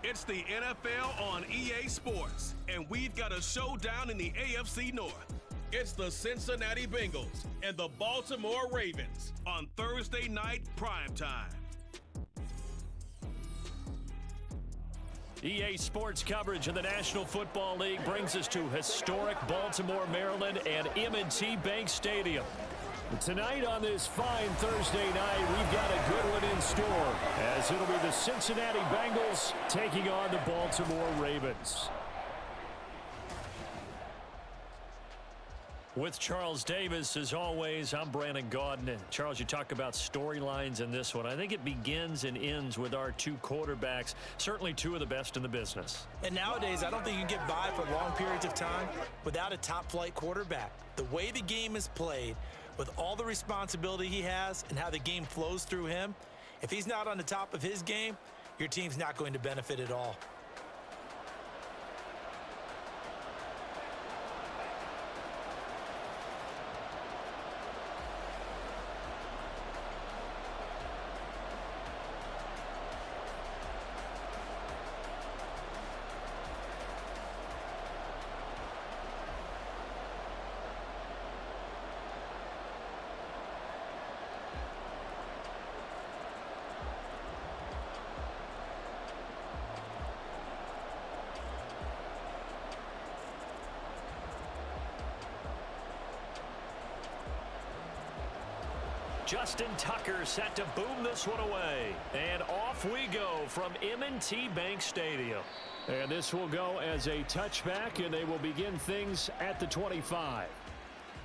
It's the NFL on EA Sports, and we've got a showdown in the AFC North. It's the Cincinnati Bengals and the Baltimore Ravens on Thursday night primetime. EA Sports coverage of the National Football League brings us to historic Baltimore, Maryland, and M&T Bank Stadium. Tonight on this fine Thursday night, we've got a good one in store, as it'll be the Cincinnati Bengals taking on the Baltimore Ravens. With Charles Davis, as always, I'm Brandon Gaudin. And Charles, you talk about storylines in this one. I think it begins and ends with our two quarterbacks, certainly two of the best in the business. And nowadays, I don't think you can get by for long periods of time without a top-flight quarterback. The way the game is played, with all the responsibility he has and how the game flows through him, if he's not on the top of his game, your team's not going to benefit at all. Justin Tucker set to boom this one away. And off we go from M&T Bank Stadium. And this will go as a touchback, and they will begin things at the 25.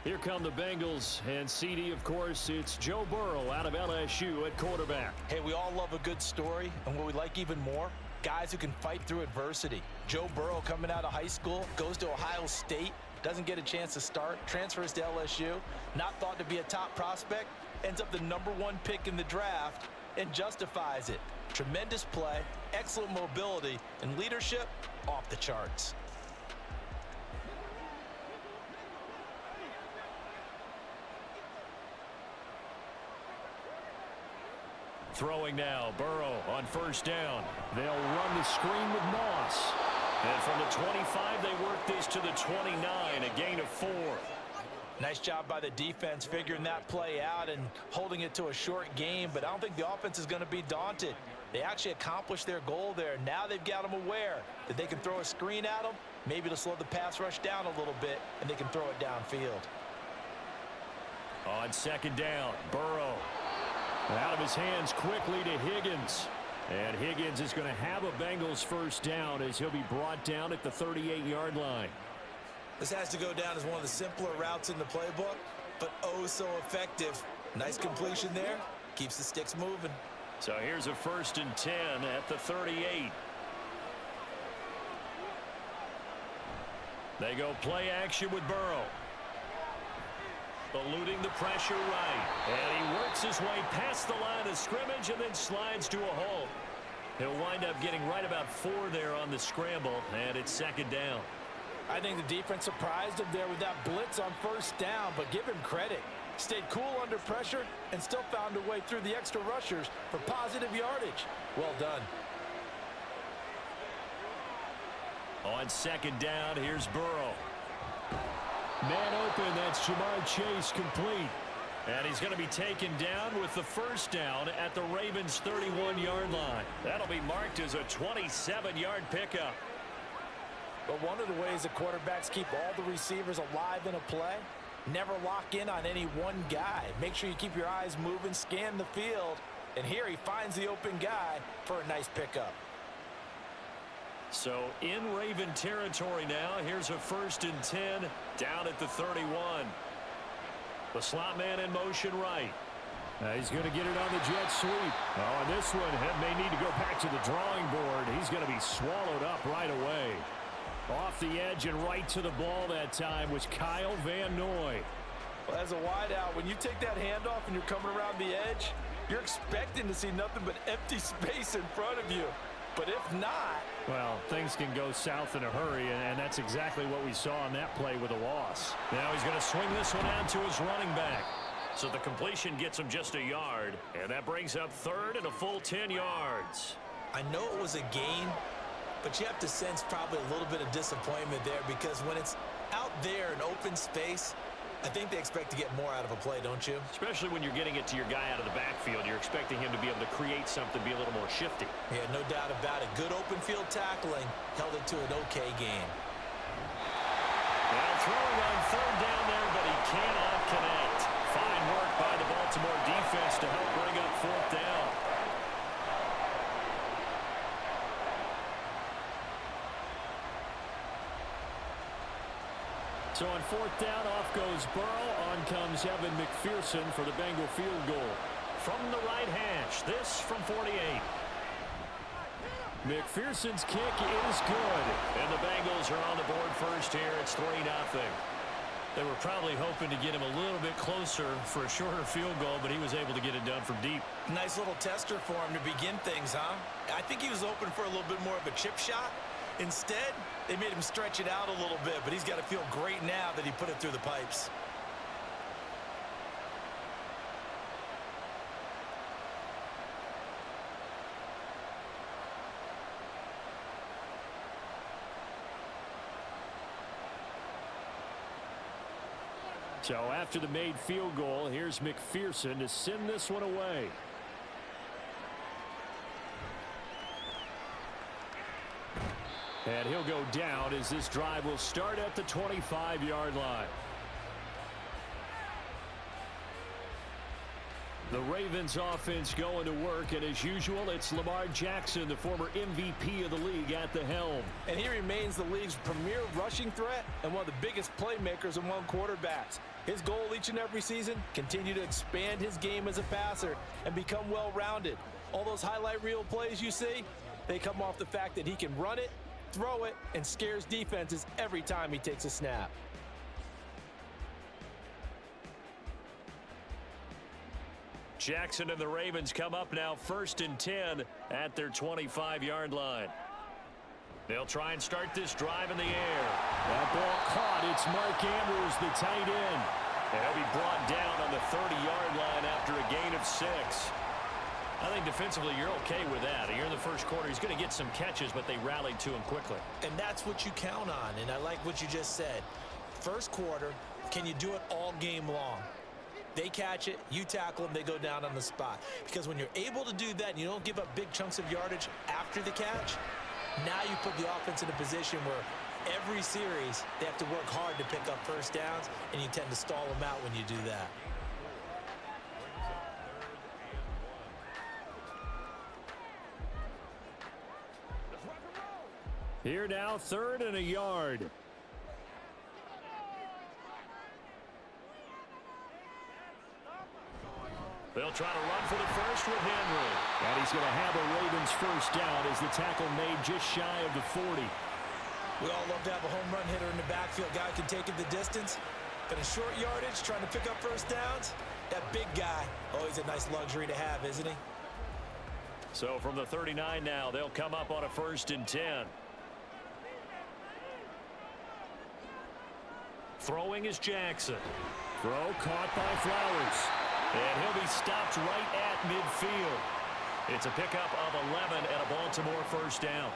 Here come the Bengals, and CD, of course, it's Joe Burrow out of LSU at quarterback. Hey, we all love a good story, and what we like even more, guys who can fight through adversity. Joe Burrow coming out of high school, goes to Ohio State, doesn't get a chance to start, transfers to LSU, not thought to be a top prospect, ends up the #1 pick in the draft and justifies it. Tremendous play, excellent mobility, and leadership off the charts. Throwing now, Burrow on first down. They'll run the screen with Moss. And from the 25, they work this to the 29, a gain of 4. Nice job by the defense figuring that play out and holding it to a short game, but I don't think the offense is going to be daunted. They actually accomplished their goal there. Now they've got them aware that they can throw a screen at them, maybe to slow the pass rush down a little bit, and they can throw it downfield. On second down, Burrow out of his hands quickly to Higgins. And Higgins is going to have a Bengals first down as he'll be brought down at the 38-yard line. This has to go down as one of the simpler routes in the playbook, but oh so effective. Nice completion there. Keeps the sticks moving. So here's a 1st and 10 at the 38. They go play action with Burrow. Eluding the pressure right. And he works his way past the line of scrimmage and then slides to a halt. He'll wind up getting right about 4 there on the scramble, and it's second down. I think the defense surprised him there with that blitz on first down, but give him credit. Stayed cool under pressure and still found a way through the extra rushers for positive yardage. Well done. On second down, here's Burrow. Man open, that's Jamar Chase complete. And he's going to be taken down with the first down at the Ravens' 31-yard line. That'll be marked as a 27-yard pickup. But one of the ways that quarterbacks keep all the receivers alive in a play, never lock in on any one guy. Make sure you keep your eyes moving, scan the field, and here he finds the open guy for a nice pickup. So in Raven territory now, here's a 1st and 10 down at the 31. The slot man in motion right. He's going to get it on the jet sweep. Oh, and this one may need to go back to the drawing board. He's going to be swallowed up right away. Off the edge and right to the ball that time was Kyle Van Noy. Well, as a wideout, when you take that handoff and you're coming around the edge, you're expecting to see nothing but empty space in front of you. But if not... Well, things can go south in a hurry, and that's exactly what we saw on that play with a loss. Now he's going to swing this one out to his running back. So the completion gets him just a yard, and that brings up third and a full 10 yards. I know it was a gain, But you have to sense probably a little bit of disappointment there because when it's out there in open space, I think they expect to get more out of a play, don't you? Especially when you're getting it to your guy out of the backfield. You're expecting him to be able to create something, be a little more shifty. Yeah, no doubt about it. Good open field tackling held it to an okay game. Well, throwing on third down there, but he cannot connect. Fine work by the Baltimore defense to help bring up fourth down. So on fourth down, off goes Burrow. On comes Evan McPherson for the Bengal field goal. From the right hash, this from 48. McPherson's kick is good. And the Bengals are on the board first here. It's 3-0. They were probably hoping to get him a little bit closer for a shorter field goal, but he was able to get it done from deep. Nice little tester for him to begin things, huh? I think he was open for a little bit more of a chip shot. Instead, they made him stretch it out a little bit, but he's got to feel great now that he put it through the pipes. So after the made field goal, here's McPherson to send this one away. And he'll go down as this drive will start at the 25-yard line. The Ravens offense going to work, and as usual, it's Lamar Jackson, the former MVP of the league, at the helm. And he remains the league's premier rushing threat and one of the biggest playmakers among quarterbacks. His goal each and every season, continue to expand his game as a passer and become well-rounded. All those highlight reel plays you see, they come off the fact that he can run it, throw it, and scares defenses every time he takes a snap. Jackson and the Ravens come up now 1st and 10 at their 25-yard line. They'll try and start this drive in the air. That ball caught. It's Mark Andrews, the tight end. And he'll be brought down on the 30-yard line after a gain of 6. I think defensively you're okay with that. You're in the first quarter. He's going to get some catches, but they rallied to him quickly. And that's what you count on, and I like what you just said. First quarter, can you do it all game long? They catch it, you tackle them, they go down on the spot. Because when you're able to do that and you don't give up big chunks of yardage after the catch, now you put the offense in a position where every series they have to work hard to pick up first downs, and you tend to stall them out when you do that. Here now, 3rd and a yard. They'll try to run for the first with Henry. And he's going to have a Ravens first down as the tackle made just shy of the 40. We all love to have a home run hitter in the backfield. Guy can take it the distance. But in short yardage, trying to pick up first downs, that big guy, always a nice luxury to have, isn't he? So from the 39 now, they'll come up on a 1st and 10. Throwing is Jackson. Throw caught by Flowers. And he'll be stopped right at midfield. It's a pickup of 11 and a Baltimore first down.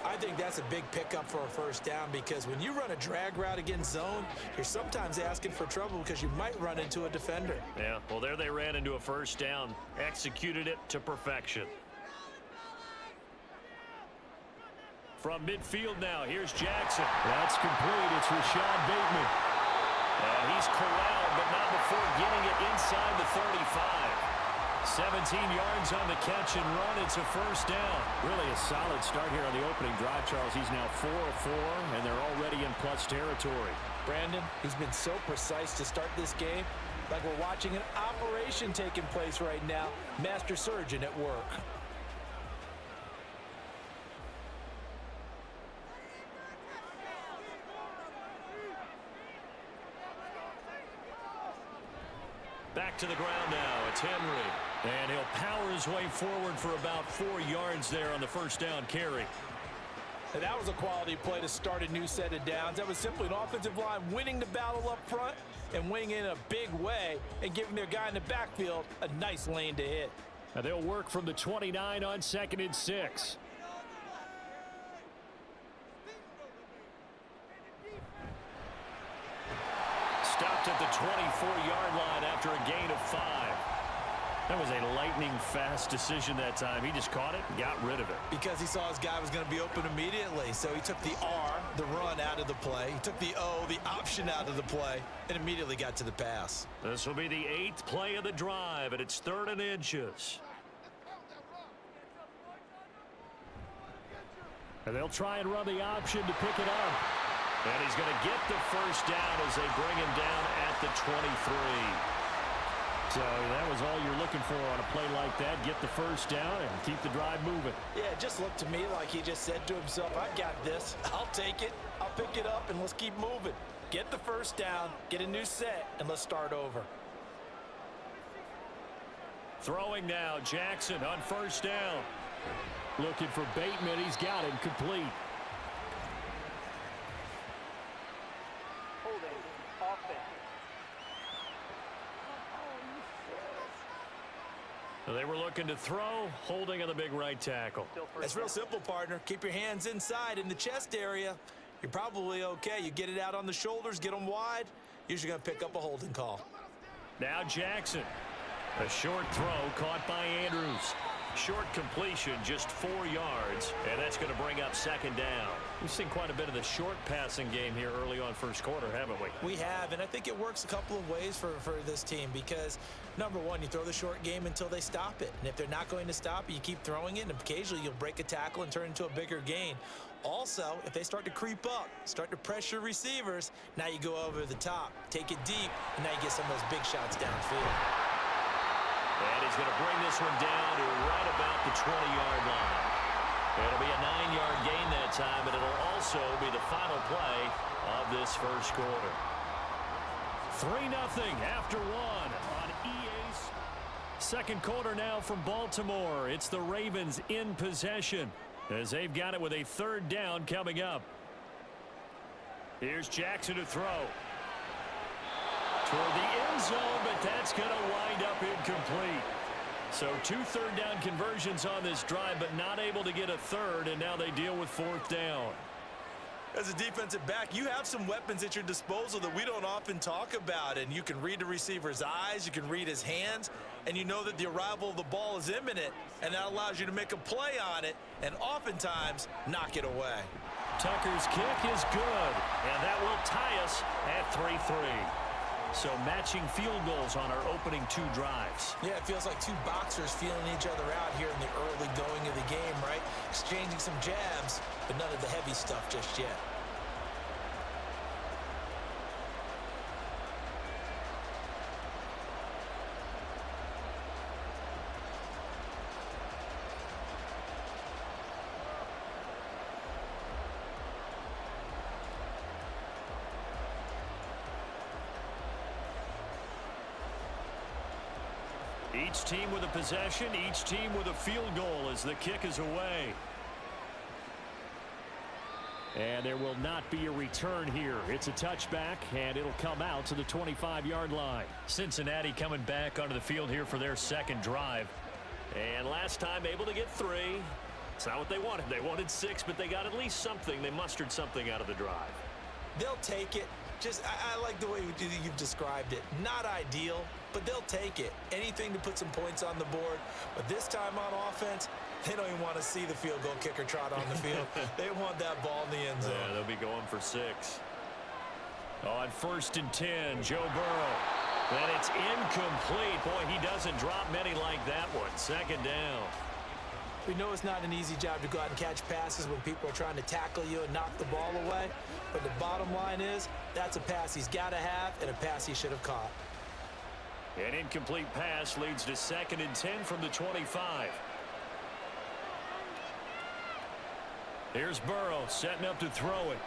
I think that's a big pickup for a first down because when you run a drag route against zone, you're sometimes asking for trouble because you might run into a defender. Yeah, well, there they ran into a first down, executed it to perfection. From midfield now, here's Jackson. That's complete. It's Rashad Bateman. And he's corralled, but not before getting it inside the 35. 17 yards on the catch and run. It's a first down. Really a solid start here on the opening drive, Charles. He's now 4 of 4, and they're already in plus territory. Brandon, he's been so precise to start this game. Like we're watching an operation taking place right now. Master surgeon at work. Back to the ground now. It's Henry. And he'll power his way forward for about 4 yards there on the first down carry. And that was a quality play to start a new set of downs. That was simply an offensive line winning the battle up front and winning in a big way and giving their guy in the backfield a nice lane to hit. Now they'll work from the 29 on 2nd and 6. 24-yard line after a gain of 5. That was a lightning-fast decision that time. He just caught it and got rid of it. Because he saw his guy was going to be open immediately. So he took the R, the run, out of the play. He took the O, the option, out of the play, and immediately got to the pass. This will be the 8th play of the drive, and it's 3rd and inches. And they'll try and run the option to pick it up. And he's going to get the first down as they bring him down at the 23. So that was all you're looking for on a play like that. Get the first down and keep the drive moving. Yeah, it just looked to me like he just said to himself, I got this. I'll take it. I'll pick it up, and let's keep moving. Get the first down, get a new set, and let's start over. Throwing now, Jackson on first down. Looking for Bateman. He's got him complete. They were looking to throw, holding on the big right tackle. It's real simple, partner. Keep your hands inside in the chest area. You're probably okay. You get it out on the shoulders, get them wide. Usually going to pick up a holding call. Now Jackson. A short throw caught by Andrews. Short completion, just 4 yards, and that's going to bring up 2nd down. We've seen quite a bit of the short passing game here early on first quarter, haven't we? We have, and I think it works a couple of ways for this team because, number one, you throw the short game until they stop it. And if they're not going to stop it, you keep throwing it, and occasionally you'll break a tackle and turn into a bigger gain. Also, if they start to creep up, start to pressure receivers, now you go over the top, take it deep, and now you get some of those big shots downfield. And he's going to bring this one down to right about the 20-yard line. It'll be a 9-yard gain that time, but it'll also be the final play of this first quarter. 3-0 after 1 on EA. Second quarter now from Baltimore. It's the Ravens in possession as they've got it with a 3rd down coming up. Here's Jackson to throw. Toward the end zone, but that's going to wind up incomplete. So 2 third-down conversions on this drive, but not able to get a third, and now they deal with 4th down. As a defensive back, you have some weapons at your disposal that we don't often talk about, and you can read the receiver's eyes, you can read his hands, and you know that the arrival of the ball is imminent, and that allows you to make a play on it and oftentimes knock it away. Tucker's kick is good, and that will tie us at 3-3. So matching field goals on our opening 2 drives. Yeah, it feels like 2 boxers feeling each other out here in the early going of the game, right? Exchanging some jabs, but none of the heavy stuff just yet. Each team with a possession, each team with a field goal as the kick is away. And there will not be a return here. It's a touchback, and it'll come out to the 25-yard line. Cincinnati coming back onto the field here for their 2nd drive. And last time able to get 3. It's not what they wanted. They wanted 6, but they got at least something. They mustered something out of the drive. They'll take it. I like the way you've described it. Not ideal, but they'll take it. Anything to put some points on the board. But this time on offense, they don't even want to see the field goal kicker trot on the field. They want that ball in the end zone. Yeah, they'll be going for 6. On 1st and 10, Joe Burrow. And it's incomplete. Boy, he doesn't drop many like that one. 2nd down. We know it's not an easy job to go out and catch passes when people are trying to tackle you and knock the ball away. But the bottom line is, that's a pass he's got to have and a pass he should have caught. An incomplete pass leads to 2nd and 10 from the 25. Here's Burrow setting up to throw it.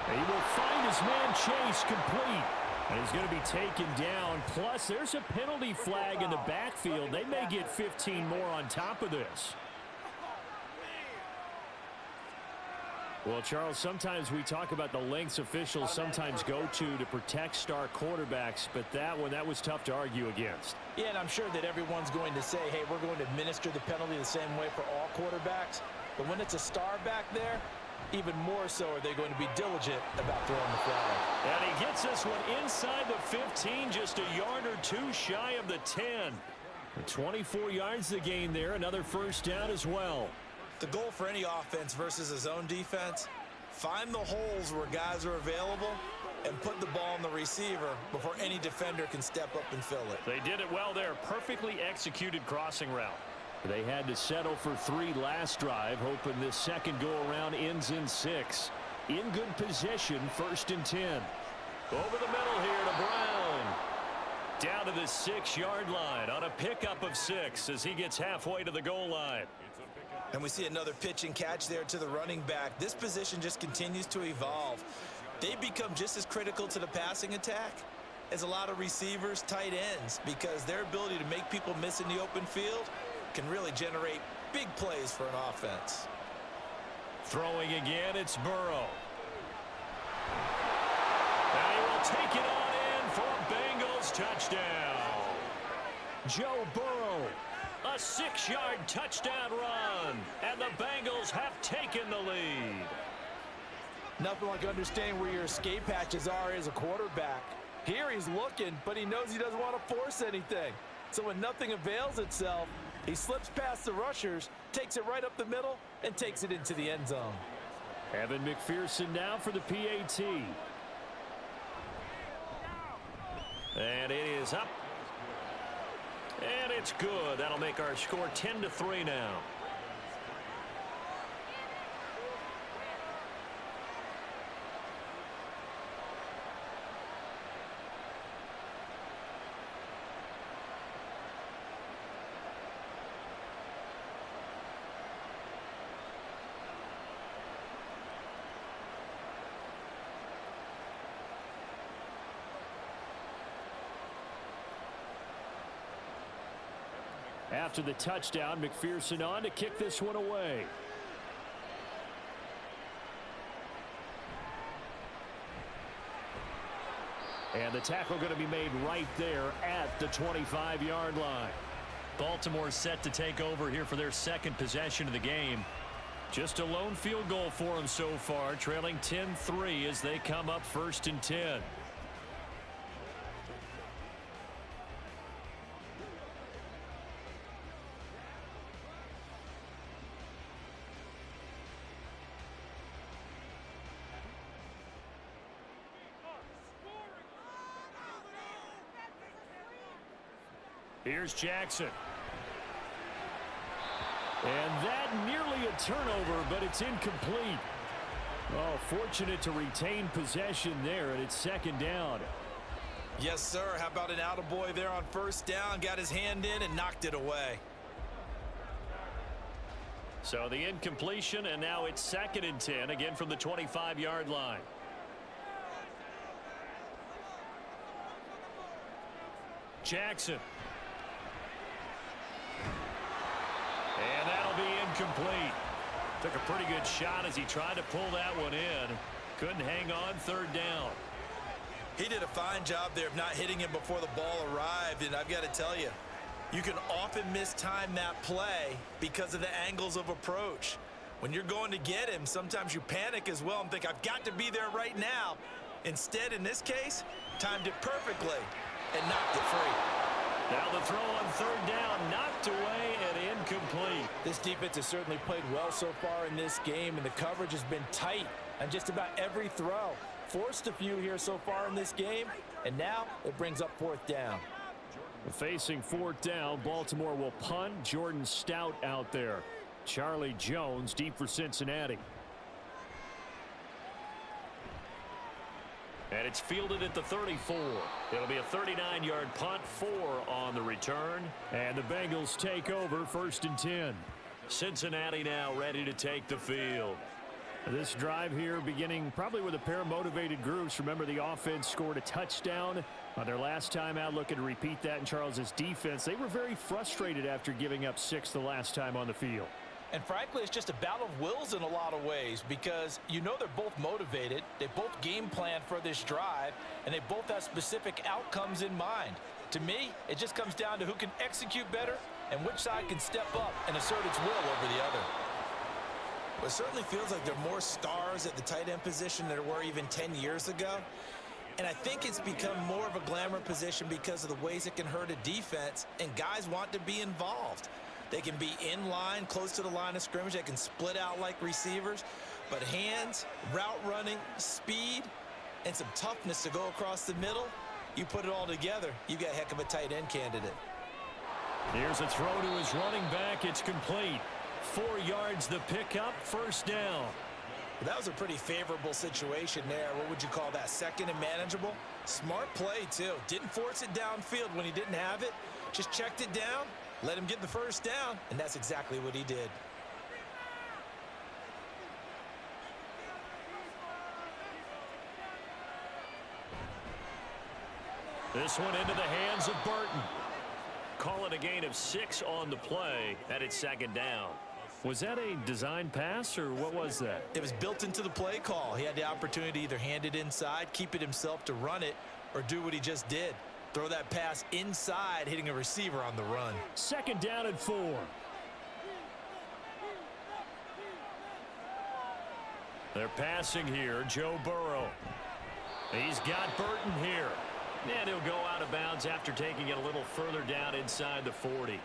He will find his man Chase complete. And he's going to be taken down. Plus, there's a penalty flag in the backfield. They may get 15 more on top of this. Well, Charles, sometimes we talk about the lengths officials sometimes go to protect star quarterbacks, but that was tough to argue against. Yeah, and I'm sure that everyone's going to say, hey, we're going to administer the penalty the same way for all quarterbacks. But when it's a star back there, even more so are they going to be diligent about throwing the flag. And he gets this one inside the 15, just a yard or two shy of the 10. 24 yards to gain there, another first down as well. The goal for any offense versus a zone defense, find the holes where guys are available and put the ball on the receiver before any defender can step up and fill it. They did it well there. Perfectly executed crossing route. They had to settle for 3 last drive, hoping this second go-around ends in 6. In good position, 1st and 10. Over the middle here to Brown. Down to the 6-yard line on a pickup of 6 as he gets halfway to the goal line. And we see another pitch and catch there to the running back. This position just continues to evolve. They become just as critical to the passing attack as a lot of receivers, tight ends, because their ability to make people miss in the open field can really generate big plays for an offense. Throwing again, it's Burrow. And he will take it on in for a Bengals touchdown. Joe Burrow, a 6-yard touchdown run, and the Bengals have taken the lead. Nothing like understanding where your escape hatches are as a quarterback. Here he's looking, but he knows he doesn't want to force anything. So when nothing avails itself, he slips past the rushers, takes it right up the middle, and takes it into the end zone. Evan McPherson now for the PAT. And it is up. And it's good. That'll make our score 10-3 now. After the touchdown, McPherson on to kick this one away. And the tackle going to be made right there at the 25-yard line. Baltimore set to take over here for their second possession of the game. Just a lone field goal for them so far, trailing 10-3 as they come up 1st and 10. Here's Jackson. And that nearly a turnover, but it's incomplete. Oh, fortunate to retain possession there, and it's 2nd down. Yes, sir. How about an attaboy there on 1st down? Got his hand in and knocked it away. So the incompletion, and now it's 2nd and 10, again from the 25-yard line. Jackson. And that'll be incomplete. Took a pretty good shot as he tried to pull that one in. Couldn't hang on, 3rd down. He did a fine job there of not hitting him before the ball arrived, and I've got to tell you, you can often mistime that play because of the angles of approach. When you're going to get him, sometimes you panic as well and think, I've got to be there right now. Instead, in this case, timed it perfectly and knocked it free. Now the throw on 3rd down, knocked away and incomplete. This defense has certainly played well so far in this game, and the coverage has been tight on just about every throw. Forced a few here so far in this game, and now it brings up 4th down. Facing 4th down, Baltimore will punt. Jordan Stout out there. Charlie Jones deep for Cincinnati. And it's fielded at the 34. It'll be a 39-yard punt, 4 on the return. And the Bengals take over 1st and 10. Cincinnati now ready to take the field. This drive here beginning probably with a pair of motivated groups. Remember, the offense scored a touchdown on their last time out, looking to repeat that in Charles's defense. They were very frustrated after giving up 6 the last time on the field. And frankly, it's just a battle of wills in a lot of ways, because you know they're both motivated, they both game plan for this drive, and they both have specific outcomes in mind. To me, it just comes down to who can execute better and which side can step up and assert its will over the other. But it certainly feels like there are more stars at the tight end position than there were even 10 years ago. And I think it's become more of a glamour position because of the ways it can hurt a defense, and guys want to be involved. They can be in line, close to the line of scrimmage. They can split out like receivers. But hands, route running, speed, and some toughness to go across the middle, you put it all together, you got a heck of a tight end candidate. Here's a throw to his running back. It's complete. 4 yards the pickup, first down. That was a pretty favorable situation there. What would you call that? Second and manageable? Smart play, too. Didn't force it downfield when he didn't have it. Just checked it down, let him get the first down, and that's exactly what he did. This one into the hands of Burton. Call it a gain of 6 on the play, and it's second down. Was that a design pass, or what was that? It was built into the play call. He had the opportunity to either hand it inside, keep it himself to run it, or do what he just did. Throw that pass inside, hitting a receiver on the run. Second down and 4. They're passing here, Joe Burrow. He's got Burton here. And he'll go out of bounds after taking it a little further down inside the 40.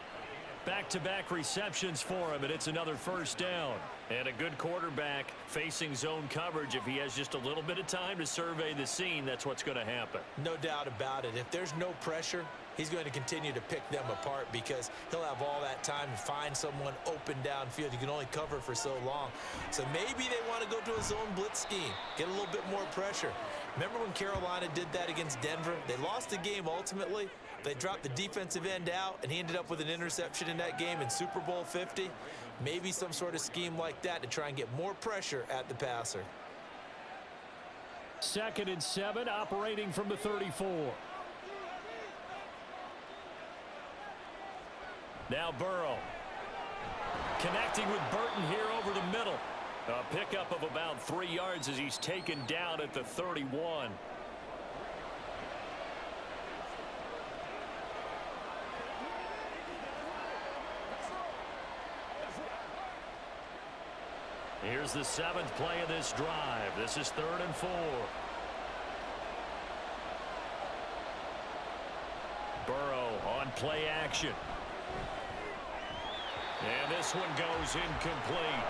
Back-to-back receptions for him, and it's another first down. And a good quarterback facing zone coverage. If he has just a little bit of time to survey the scene, that's what's going to happen. No doubt about it. If there's no pressure, he's going to continue to pick them apart because he'll have all that time to find someone open downfield. You can only cover for so long. So maybe they want to go to a zone blitz scheme, get a little bit more pressure. Remember when Carolina did that against Denver? They lost the game ultimately. They dropped the defensive end out, and he ended up with an interception in that game in Super Bowl 50. Maybe some sort of scheme like that to try and get more pressure at the passer. 2nd and 7, operating from the 34. Now Burrow. Connecting with Burton here over the middle. A pickup of about 3 yards as he's taken down at the 31. Here's the 7th play of this drive. This is 3rd and 4. Burrow on play action. And this one goes incomplete.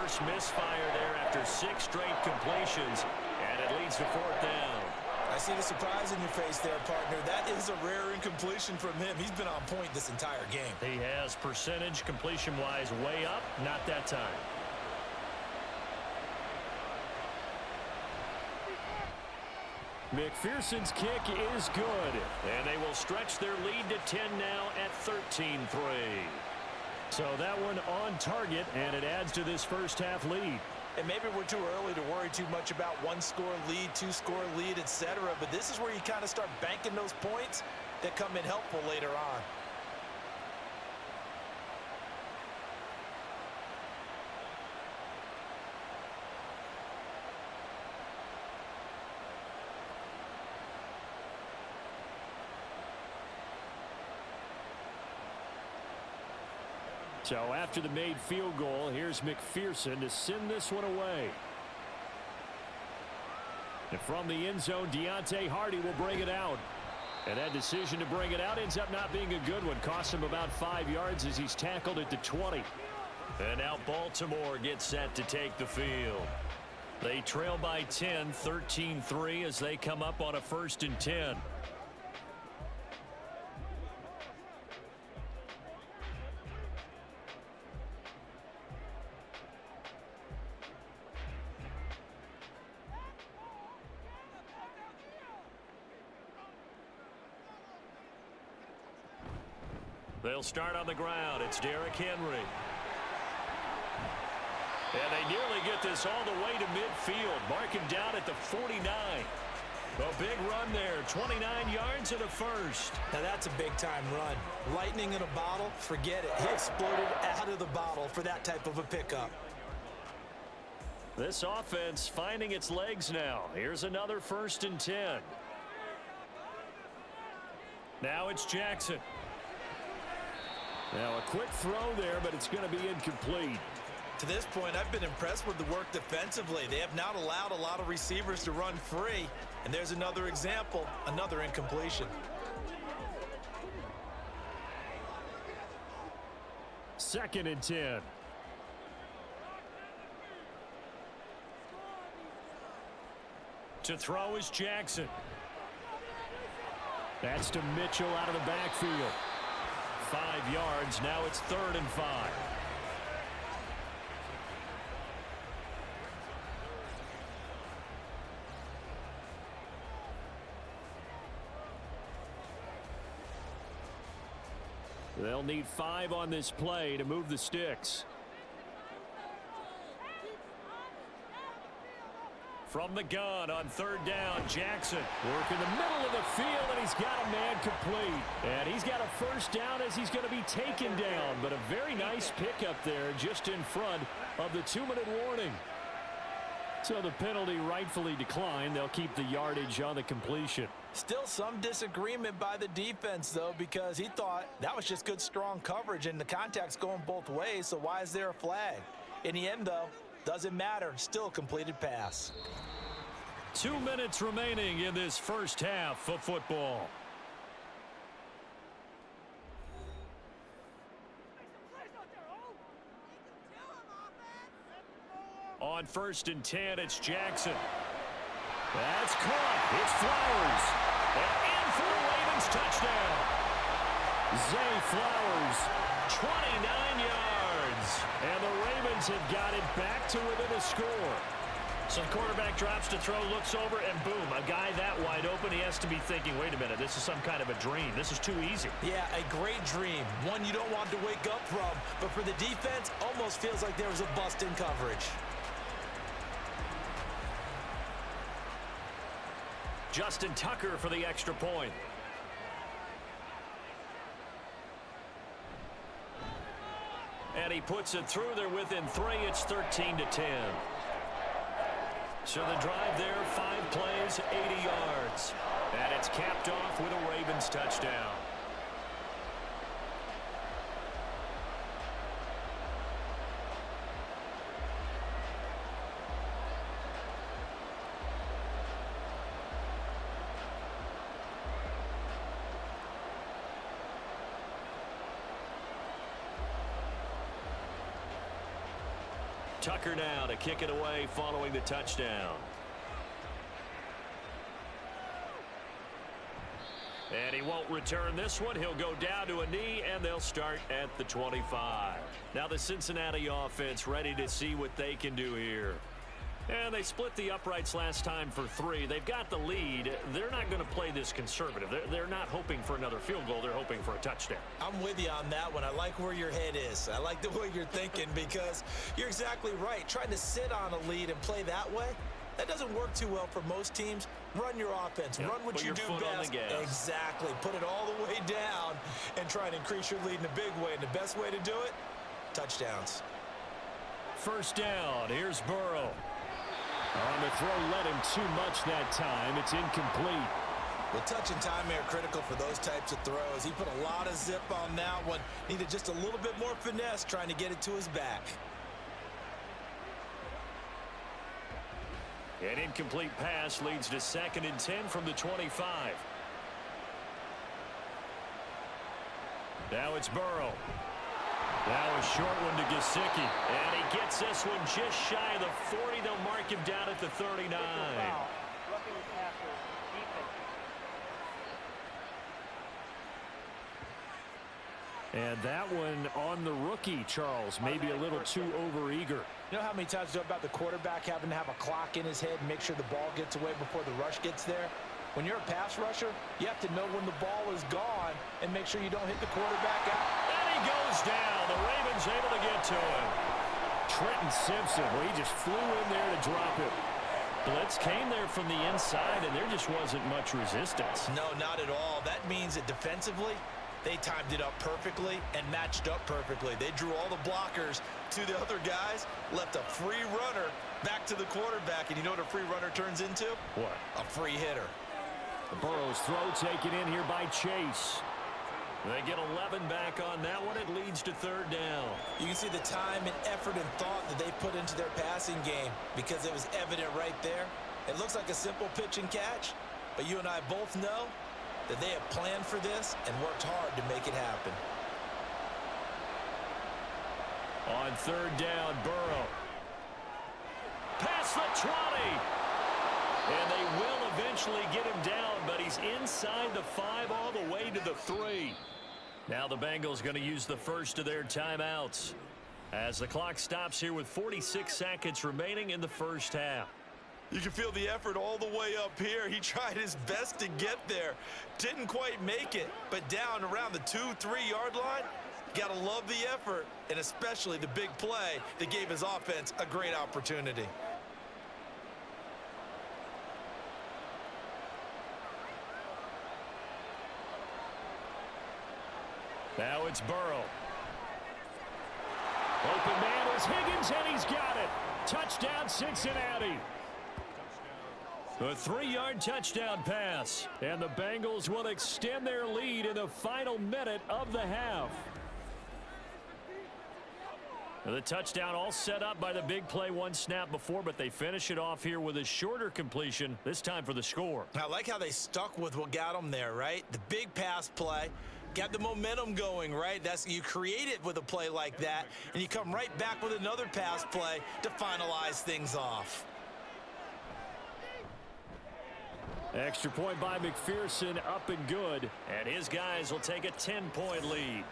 First misfire there after 6 straight completions, and it leads to 4th down. I see the surprise in your face there, partner. That is a rare incompletion from him. He's been on point this entire game. He has percentage completion-wise way up, not that time. McPherson's kick is good, and they will stretch their lead to 10 now at 13-3. So that one on target, and it adds to this first half lead. And maybe we're too early to worry too much about 1-score lead, 2-score lead, etc. But this is where you kind of start banking those points that come in helpful later on. So after the made field goal, here's McPherson to send this one away. And from the end zone, Deontay Hardy will bring it out. And that decision to bring it out ends up not being a good one. Costs him about 5 yards as he's tackled at the 20. And now Baltimore gets set to take the field. They trail by 10, 13-3 as they come up on a 1st and 10. They'll start on the ground. It's Derrick Henry. And they nearly get this all the way to midfield. Mark him down at the 49. A big run there. 29 yards and a first. Now that's a big-time run. Lightning in a bottle, forget it. He exploded out of the bottle for that type of a pickup. This offense finding its legs now. Here's another 1st and 10. Now it's Jackson. Now a quick throw there, but it's going to be incomplete. To this point, I've been impressed with the work defensively. They have not allowed a lot of receivers to run free. And there's another example, another incompletion. Second and 10. To throw is Jackson. That's to Mitchell out of the backfield. 5 yards. Now it's 3rd and 5. They'll need 5 on this play to move the sticks. From the gun on 3rd down, Jackson working the middle of the field, and he's got a man complete. And he's got a 1st down as he's going to be taken down. But a very nice pickup there just in front of the 2-minute warning. So the penalty rightfully declined. They'll keep the yardage on the completion. Still some disagreement by the defense, though, because he thought that was just good, strong coverage, and the contact's going both ways, so why is there a flag? In the end, though, doesn't matter. Still a completed pass. 2 minutes remaining in this first half of football. On 1st and 10, it's Jackson. That's caught. It's Flowers. And in for the Ravens touchdown. Zay Flowers, 29 yards. And the Ravens have got it back to within a score. So the quarterback drops to throw, looks over, and boom, a guy that wide open, he has to be thinking, wait a minute, this is some kind of a dream. This is too easy. Yeah, a great dream. One you don't want to wake up from. But for the defense, almost feels like there was a bust in coverage. Justin Tucker for the extra point. And he puts it through there within 3. It's 13-10. So the drive there, 5 plays, 80 yards. And it's capped off with a Ravens touchdown. Tucker now to kick it away following the touchdown. And he won't return this one. He'll go down to a knee, and they'll start at the 25. Now the Cincinnati offense ready to see what they can do here. And they split the uprights last time for 3. They've got the lead. They're not going to play this conservative. They're not hoping for another field goal. They're hoping for a touchdown. I'm with you on that one. I like where your head is. I like the way you're thinking because you're exactly right. Trying to sit on a lead and play that way, that doesn't work too well for most teams. Run your offense. Yep. Run what you do best. Exactly. Put it all the way down and try and increase your lead in a big way. And the best way to do it, touchdowns. 1st down. Here's Burrow. On the throw, led him too much that time. It's incomplete. Well, touch and time are critical for those types of throws. He put a lot of zip on that one. Needed just a little bit more finesse trying to get it to his back. An incomplete pass leads to 2nd and 10 from the 25. Now it's Burrow. Now a short one to Gesicki. And he gets this one just shy of the 40. They'll mark him down at the 39. And that one on the rookie, Charles. Maybe a little too overeager. You know how many times you know about the quarterback having to have a clock in his head and make sure the ball gets away before the rush gets there? When you're a pass rusher, you have to know when the ball is gone and make sure you don't hit the quarterback out. And he goes down. The Ravens able to get to him. Trenton Simpson, well, he just flew in there to drop it. Blitz came there from the inside, and there just wasn't much resistance. No, not at all. That means that defensively, they timed it up perfectly and matched up perfectly. They drew all the blockers to the other guys, left a free runner back to the quarterback. And you know what a free runner turns into? What? A free hitter. Burrow's throw taken in here by Chase. They get 11 back on that one. It leads to third down. You can see the time and effort and thought that they put into their passing game because it was evident right there. It looks like a simple pitch and catch, but you and I both know that they have planned for this and worked hard to make it happen. On third down, Burrow. Past the 20. And they will eventually get him down, but he's inside the 5 all the way to the 3. Now the Bengals going to use the first of their timeouts as the clock stops here with 46 seconds remaining in the first half. You can feel the effort all the way up here. He tried his best to get there. Didn't quite make it, but down around the 2-3 yard line, got to love the effort, and especially the big play that gave his offense a great opportunity. Now it's Burrow. Open man is Higgins, and he's got it. Touchdown, Cincinnati. A 3-yard touchdown pass. And the Bengals will extend their lead in the final minute of the half. The touchdown all set up by the big play one snap before, but they finish it off here with a shorter completion, this time for the score. I like how they stuck with what got them there, right? The big pass play. Got the momentum going, right? You create it with a play like that, and you come right back with another pass play to finalize things off. Extra point by McPherson, up and good. And his guys will take a 10-point lead.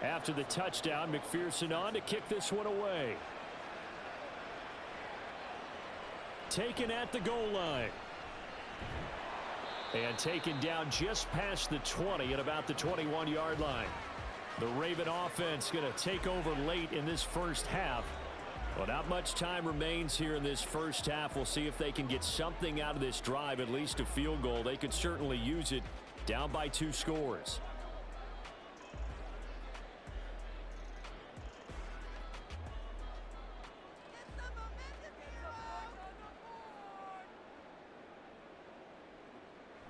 After the touchdown, McPherson on to kick this one away. Taken at the goal line. And taken down just past the 20 at about the 21-yard line. The Raven offense going to take over late in this first half. Well, not much time remains here in this first half. We'll see if they can get something out of this drive, at least a field goal. They could certainly use it, down by 2 scores.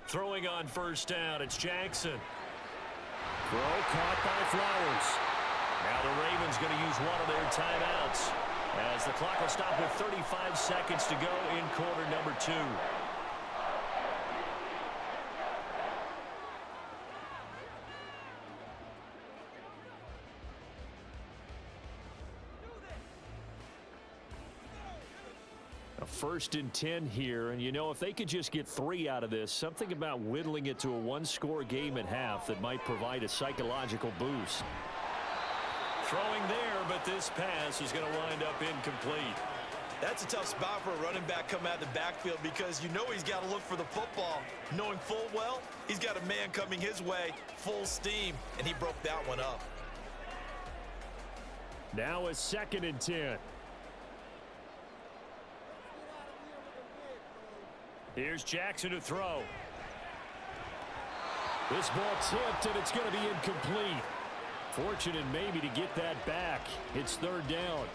Throwing on first down, it's Jackson. Throw caught by Flowers. Now the Ravens going to use one of their timeouts as the clock will stop with 35 seconds to go in quarter number 2. A 1st and 10 here, and you know, if they could just get 3 out of this, something about whittling it to a 1-score game at half that might provide a psychological boost. Throwing there, but this pass is going to wind up incomplete. That's a tough spot for a running back coming out of the backfield because you know he's got to look for the football, knowing full well he's got a man coming his way full steam, and he broke that one up. Now a 2nd and 10. Here's Jackson to throw. This ball tipped, and it's going to be incomplete. Fortunate maybe to get that back. It's 3rd down.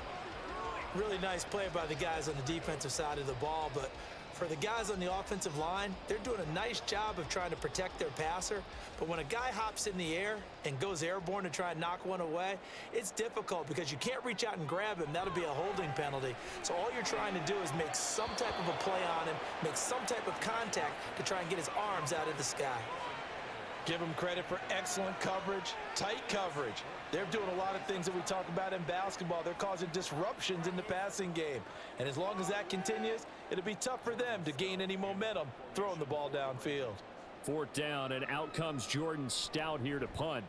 Really nice play by the guys on the defensive side of the ball, but for the guys on the offensive line, they're doing a nice job of trying to protect their passer. But when a guy hops in the air and goes airborne to try and knock one away, it's difficult because you can't reach out and grab him. That'll be a holding penalty. So all you're trying to do is make some type of a play on him, make some type of contact to try and get his arms out of the sky. Give them credit for excellent coverage, tight coverage. They're doing a lot of things that we talk about in basketball. They're causing disruptions in the passing game. And as long as that continues, it'll be tough for them to gain any momentum throwing the ball downfield. 4th down, and out comes Jordan Stout here to punt.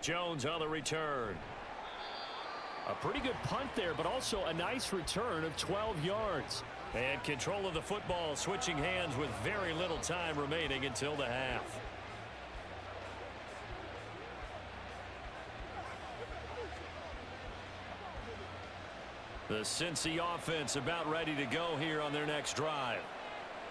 Jones on the return. A pretty good punt there, but also a nice return of 12 yards. And control of the football switching hands with very little time remaining until the half. The Cincy offense about ready to go here on their next drive.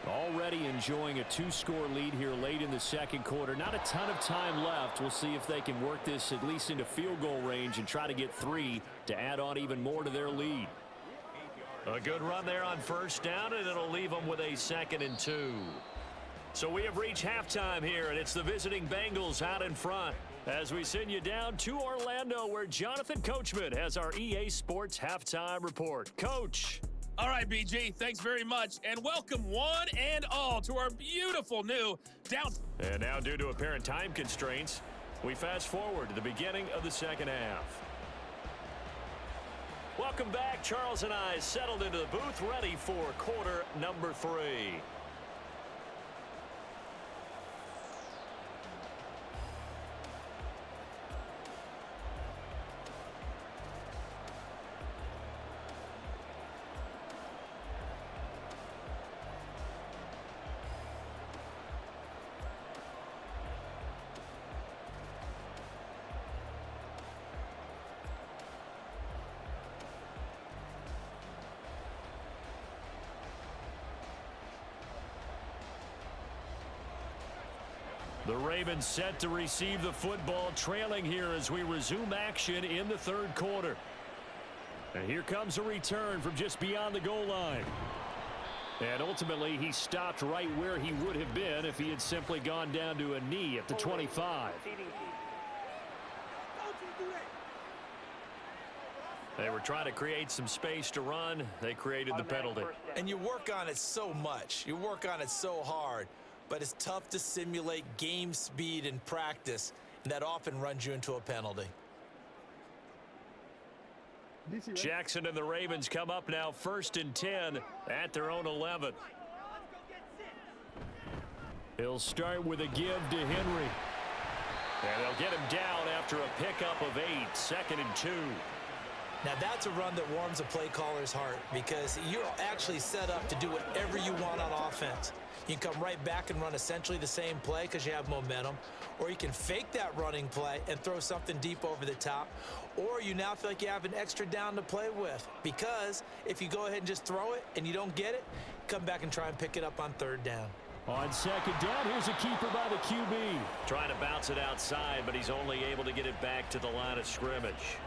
Already enjoying a 2-score lead here late in the second quarter. Not a ton of time left. We'll see if they can work this at least into field goal range and try to get 3 to add on even more to their lead. A good run there on first down, and it'll leave them with a 2nd and 2. So we have reached halftime here, and it's the visiting Bengals out in front as we send you down to Orlando, where Jonathan Coachman has our EA Sports halftime report. Coach. All right, BG, thanks very much, and welcome one and all to our beautiful new down. And now, due to apparent time constraints, we fast forward to the beginning of the second half. Welcome back. Charles and I settled into the booth, ready for quarter number 3. The Ravens set to receive the football, trailing here as we resume action in the third quarter. And here comes a return from just beyond the goal line. And ultimately, he stopped right where he would have been if he had simply gone down to a knee at the 25. They were trying to create some space to run. They created the penalty. And you work on it so much. You work on it so hard. But it's tough to simulate game speed in practice, and that often runs you into a penalty. Jackson and the Ravens come up now 1st and 10 at their own 11. He'll start with a give to Henry. And they'll get him down after a pickup of 8, 2nd and 2. Now that's a run that warms a play caller's heart because you're actually set up to do whatever you want on offense. You can come right back and run essentially the same play because you have momentum, or you can fake that running play and throw something deep over the top, or you now feel like you have an extra down to play with because if you go ahead and just throw it and you don't get it, come back and try and pick it up on 3rd down. On 2nd down, here's a keeper by the QB. Trying to bounce it outside, but he's only able to get it back to the line of scrimmage.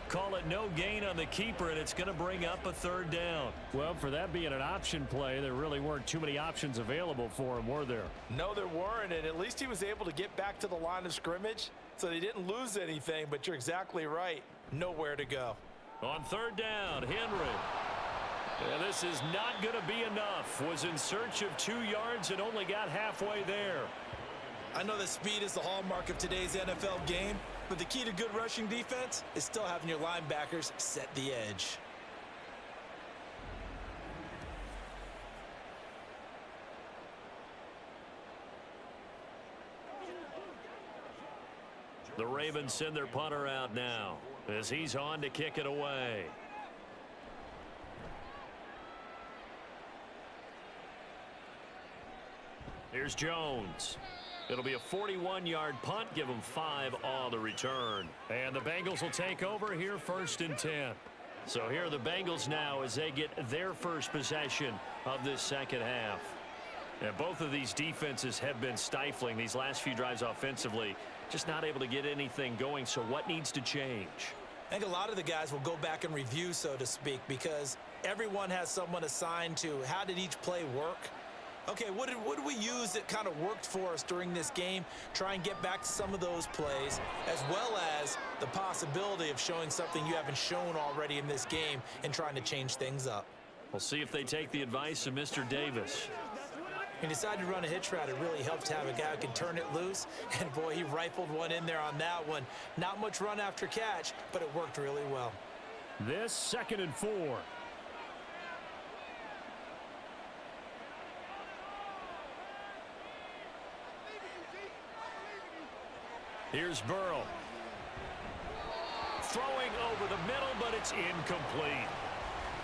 Call it no gain on the keeper, and it's going to bring up a 3rd down. Well, for that being an option play, there really weren't too many options available for him, were there? No, there weren't, and at least he was able to get back to the line of scrimmage, so they didn't lose anything, but you're exactly right. Nowhere to go. On 3rd down, Henry. And this is not going to be enough. Was in search of 2 yards and only got halfway there. I know that speed is the hallmark of today's NFL game, but the key to good rushing defense is still having your linebackers set the edge. The Ravens send their punter out now as he's on to kick it away. Here's Jones. It'll be a 41-yard punt, give them 5 on the return. And the Bengals will take over here 1st and 10. So here are the Bengals now as they get their first possession of this second half. And both of these defenses have been stifling these last few drives offensively, just not able to get anything going. So what needs to change? I think a lot of the guys will go back and review, so to speak, because everyone has someone assigned to how did each play work. Okay, what did we use that kind of worked for us during this game? Try and get back to some of those plays, as well as the possibility of showing something you haven't shown already in this game and trying to change things up. We'll see if they take the advice of Mr. Davis. He decided to run a hitch route. It really helps to have a guy who can turn it loose. And, boy, he rifled one in there on that one. Not much run after catch, but it worked really well. This 2nd and 4. Here's Burrow. Throwing over the middle, but it's incomplete.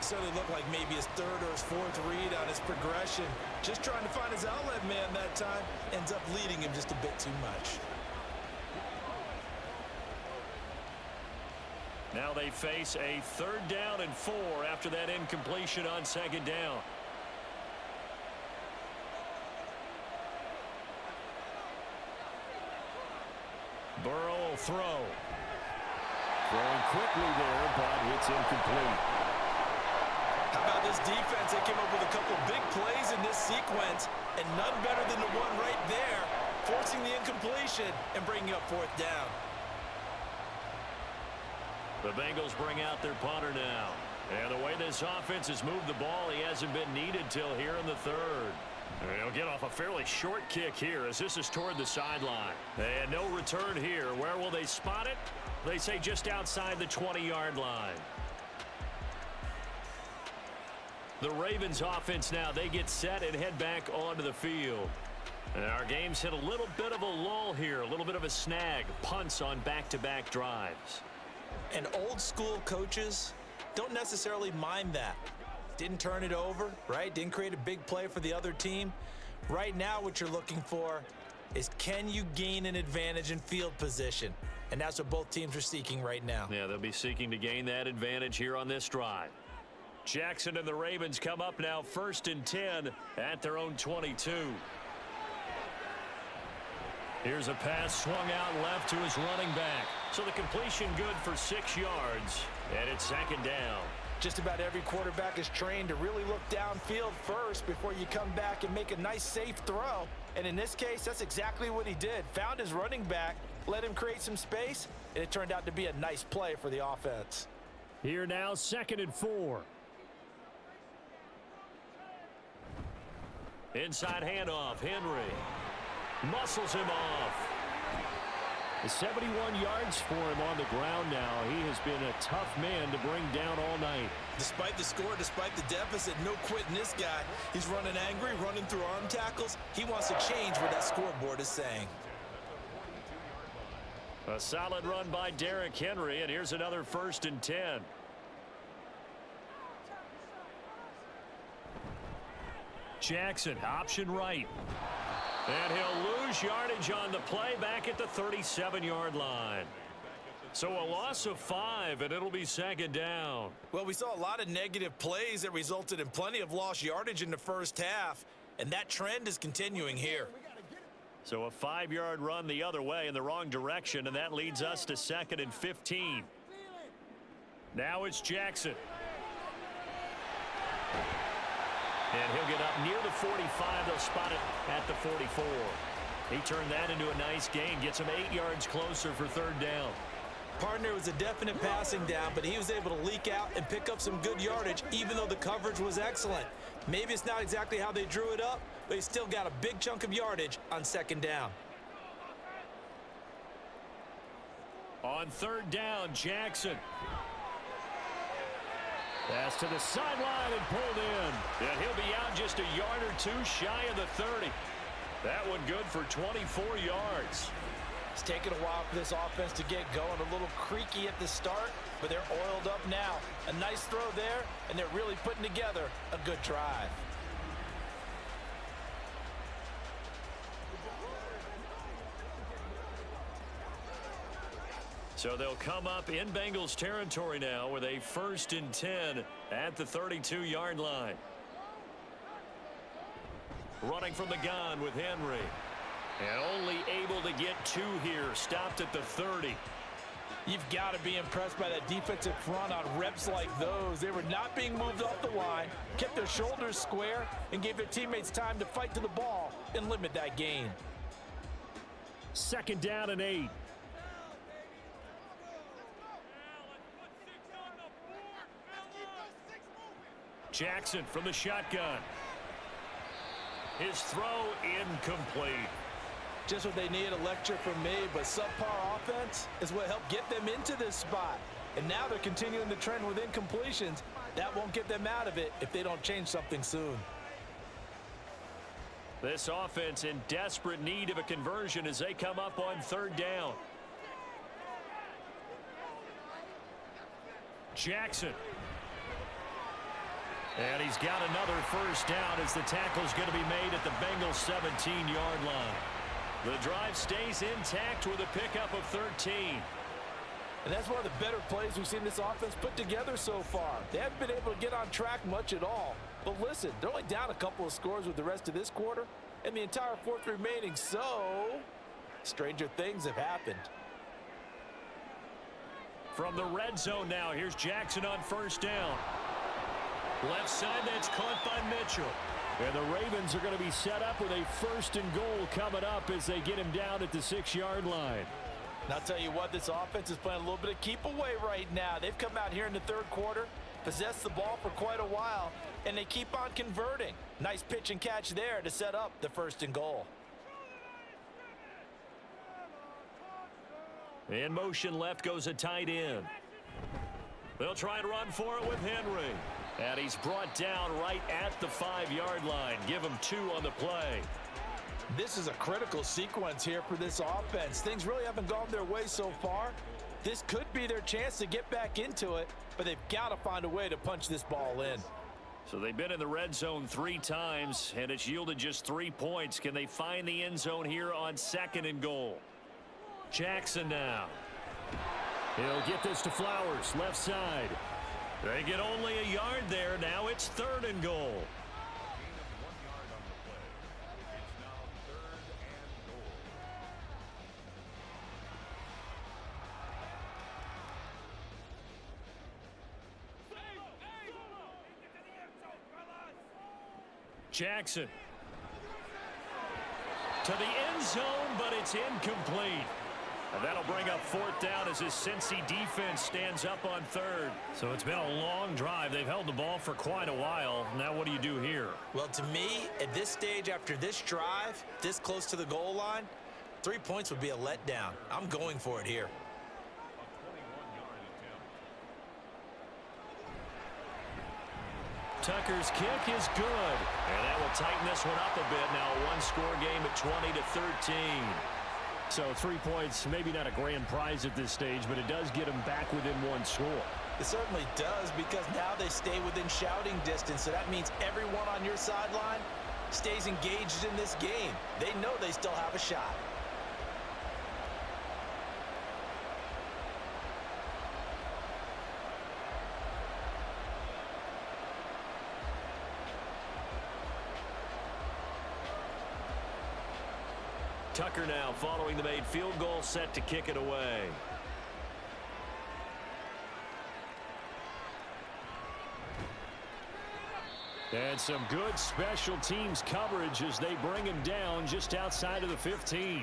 Certainly looked like maybe his third or his fourth read on his progression. Just trying to find his outlet man that time. Ends up leading him just a bit too much. Now they face a 3rd down and 4 after that incompletion on 2nd down. Burrow will throw. Throwing quickly there, but it's incomplete. How about this defense? They came up with a couple of big plays in this sequence, and none better than the one right there, forcing the incompletion and bringing up 4th down. The Bengals bring out their punter now. And the way this offense has moved the ball, he hasn't been needed till here in the 3rd. He'll get off a fairly short kick here as this is toward the sideline. And no return here. Where will they spot it? They say just outside the 20-yard line. The Ravens offense now, they get set and head back onto the field. And our game's hit a little bit of a lull here, a little bit of a snag. Punts on back-to-back drives. And old school coaches don't necessarily mind that. Didn't turn it over, right? Didn't create a big play for the other team. Right now what you're looking for is, can you gain an advantage in field position? And that's what both teams are seeking right now. Yeah, they'll be seeking to gain that advantage here on this drive. Jackson and the Ravens come up now 1st and 10 at their own 22. Here's a pass swung out left to his running back. So the completion good for 6 yards, and it's 2nd down. Just about every quarterback is trained to really look downfield first before you come back and make a nice, safe throw. And in this case, that's exactly what he did. Found his running back, let him create some space, and it turned out to be a nice play for the offense. Here now, 2nd and 4. Inside handoff, Henry. Muscles him off. 71 yards for him on the ground now. He has been a tough man to bring down all night. Despite the score, despite the deficit, no quitting this guy. He's running angry, running through arm tackles. He wants to change what that scoreboard is saying. A solid run by Derrick Henry, and here's another 1st and 10. Jackson, option right. And he'll lose yardage on the play back at the 37-yard line. So a loss of 5, and it'll be 2nd down. Well, we saw a lot of negative plays that resulted in plenty of lost yardage in the first half, and that trend is continuing here. So a 5-yard run the other way in the wrong direction, and that leads us to 2nd and 15. Now it's Jackson. And he'll get up near the 45. They'll spot it at the 44. He turned that into a nice gain. Gets him 8 yards closer for 3rd down. Partner, was a definite passing down, but he was able to leak out and pick up some good yardage, even though the coverage was excellent. Maybe it's not exactly how they drew it up, but he still got a big chunk of yardage on 2nd down. On 3rd down, Jackson. Pass to the sideline and pulled in. And he'll be out just a yard or two shy of the 30. That one good for 24 yards. It's taken a while for this offense to get going. A little creaky at the start, but they're oiled up now. A nice throw there, and they're really putting together a good drive. So they'll come up in Bengals territory now with a 1st and 10 at the 32-yard line. Running from the gun with Henry. And only able to get 2 here. Stopped at the 30. You've got to be impressed by that defensive front on reps like those. They were not being moved off the line, kept their shoulders square, and gave their teammates time to fight to the ball and limit that gain. 2nd down and 8. Jackson from the shotgun. His throw incomplete. Just what they need, a lecture from me, but subpar offense is what helped get them into this spot. And now they're continuing the trend with incompletions. That won't get them out of it if they don't change something soon. This offense in desperate need of a conversion as they come up on 3rd down. Jackson. And he's got another first down as the tackle's going to be made at the Bengals 17-yard line. The drive stays intact with a pickup of 13. And that's one of the better plays we've seen this offense put together so far. They haven't been able to get on track much at all. But listen, they're only down a couple of scores with the rest of this quarter and the entire fourth remaining. So, stranger things have happened. From the red zone now, here's Jackson on first down. Left side, that's caught by Mitchell. And the Ravens are going to be set up with a first and goal coming up as they get him down at the 6-yard line. And I'll tell you what, this offense is playing a little bit of keep away right now. They've come out here in the third quarter, possessed the ball for quite a while, and they keep on converting. Nice pitch and catch there to set up the first and goal. In motion left goes a tight end. They'll try and run for it with Henry. And he's brought down right at the 5-yard line. Give him 2 on the play. This is a critical sequence here for this offense. Things really haven't gone their way so far. This could be their chance to get back into it, but they've got to find a way to punch this ball in. So they've been in the red zone 3 times, and it's yielded just 3 points. Can they find the end zone here on second and goal? Jackson now. He'll get this to Flowers, left side. They get only a yard there. Now it's third and goal. Jackson to the end zone, but it's incomplete. And that'll bring up fourth down as his Cincy defense stands up on third. So it's been a long drive. They've held the ball for quite a while. Now what do you do here? Well, to me, at this stage, after this drive, this close to the goal line, 3 points would be a letdown. I'm going for it here. Tucker's kick is good. And that will tighten this one up a bit. Now a one-score game at 20-13. So 3 points, maybe not a grand prize at this stage, but it does get them back within 1 score. It certainly does, because now they stay within shouting distance. So that means everyone on your sideline stays engaged in this game. They know they still have a shot. Tucker now following the made field goal, set to kick it away. And some good special teams coverage as they bring him down just outside of the 15.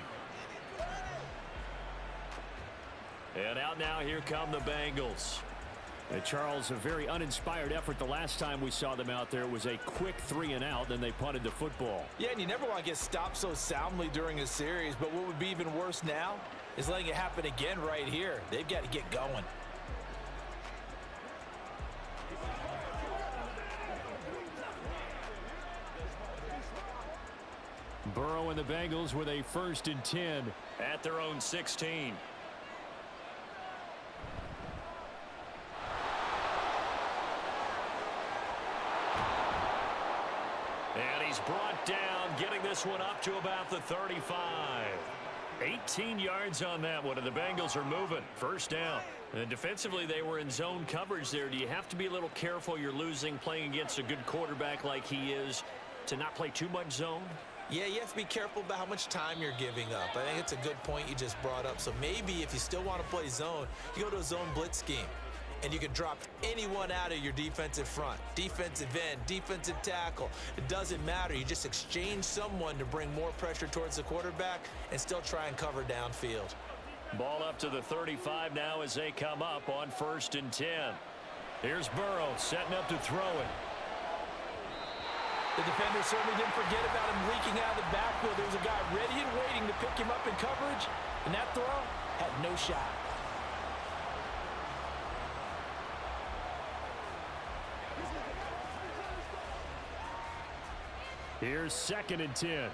And out now, here come the Bengals. And Charles, a very uninspired effort the last time we saw them out there. It was a quick 3 and out, then they punted the football. Yeah, and you never want to get stopped so soundly during a series, but what would be even worse now is letting it happen again right here. They've got to get going. Burrow and the Bengals with a 1st and 10 at their own 16. And he's brought down, getting this one up to about the 35. 18 yards on that one, and the Bengals are moving. First down. And defensively, they were in zone coverage there. Do you have to be a little careful? You're losing, playing against a good quarterback like he is, to not play too much zone? Yeah, you have to be careful about how much time you're giving up. I think it's a good point you just brought up. So maybe if you still want to play zone, you go to a zone blitz scheme. And you can drop anyone out of your defensive front. Defensive end, defensive tackle. It doesn't matter. You just exchange someone to bring more pressure towards the quarterback and still try and cover downfield. Ball up to the 35 now as they come up on 1st and 10. Here's Burrow setting up to throw it. The defender certainly didn't forget about him leaking out of the backfield. There was a guy ready and waiting to pick him up in coverage, and that throw had no shot. Here's 2nd and 10.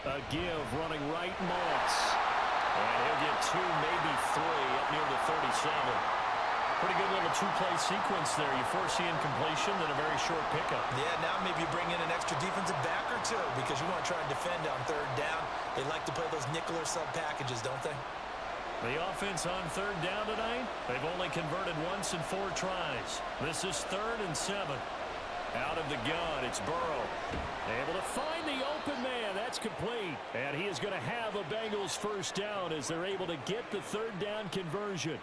A give running right, Moss. And he'll get 2, maybe 3 up near the 37. Pretty good little two-play sequence there. You force the incompletion, then a very short pickup. Yeah, now maybe you bring in an extra defensive back or two because you want to try and defend on third down. They like to play those nickel or sub packages, don't they? The offense on third down tonight, they've only converted once in 4 tries. This is 3rd and 7. Out of the gun, it's Burrow. Able to find the open man. That's complete. And he is going to have a Bengals first down as they're able to get the third down conversion.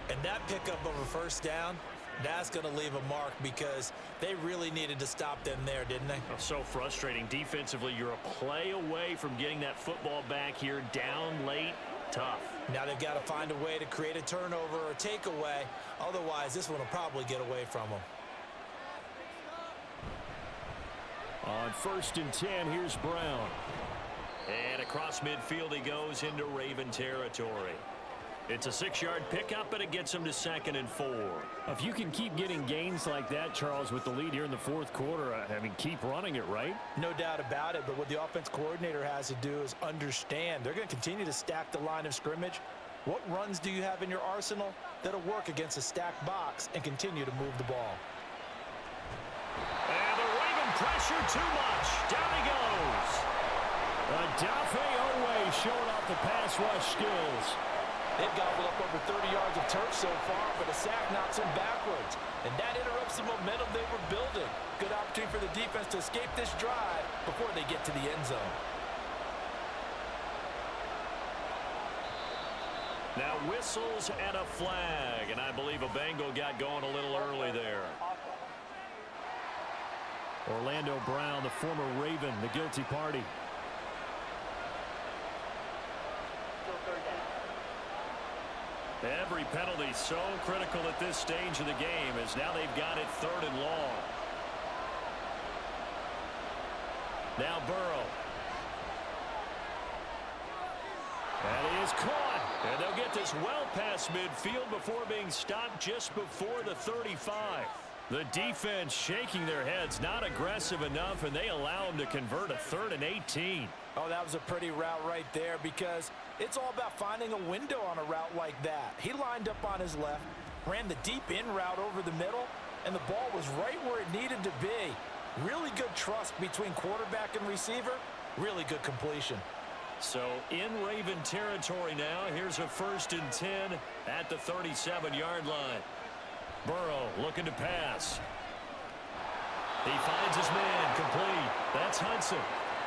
And that pickup of a first down, that's going to leave a mark because they really needed to stop them there, didn't they? Oh, so frustrating. Defensively, you're a play away from getting that football back here. Down late, tough. Now they've got to find a way to create a turnover or a takeaway. Otherwise, this one will probably get away from them. On 1st and 10, here's Brown. And across midfield he goes into Raven territory. It's a 6-yard pickup, and it gets him to 2nd and 4. If you can keep getting gains like that, Charles, with the lead here in the 4th quarter, I mean, keep running it, right? No doubt about it, but what the offense coordinator has to do is understand. They're going to continue to stack the line of scrimmage. What runs do you have in your arsenal that'll work against a stacked box and continue to move the ball? And the Raven pressure too much. Down he goes. Adafe Owe showing off the pass rush skills. They've gobbled up over 30 yards of turf so far, but a sack knocks them backwards. And that interrupts the momentum they were building. Good opportunity for the defense to escape this drive before they get to the end zone. Now whistles and a flag, and I believe a Bengal got going a little early there. Orlando Brown, the former Raven, the guilty party. Every penalty so critical at this stage of the game as now they've got it 3rd and long. Now Burrow. And he is caught. And they'll get this well past midfield before being stopped just before the 35. The defense shaking their heads, not aggressive enough, and they allow him to convert a 3rd and 18. Oh, that was a pretty route right there because it's all about finding a window on a route like that. He lined up on his left, ran the deep in route over the middle, and the ball was right where it needed to be. Really good trust between quarterback and receiver. Really good completion. So in Raven territory now, here's a 1st and 10 at the 37-yard line. Burrow looking to pass. He finds his man complete. That's Hudson.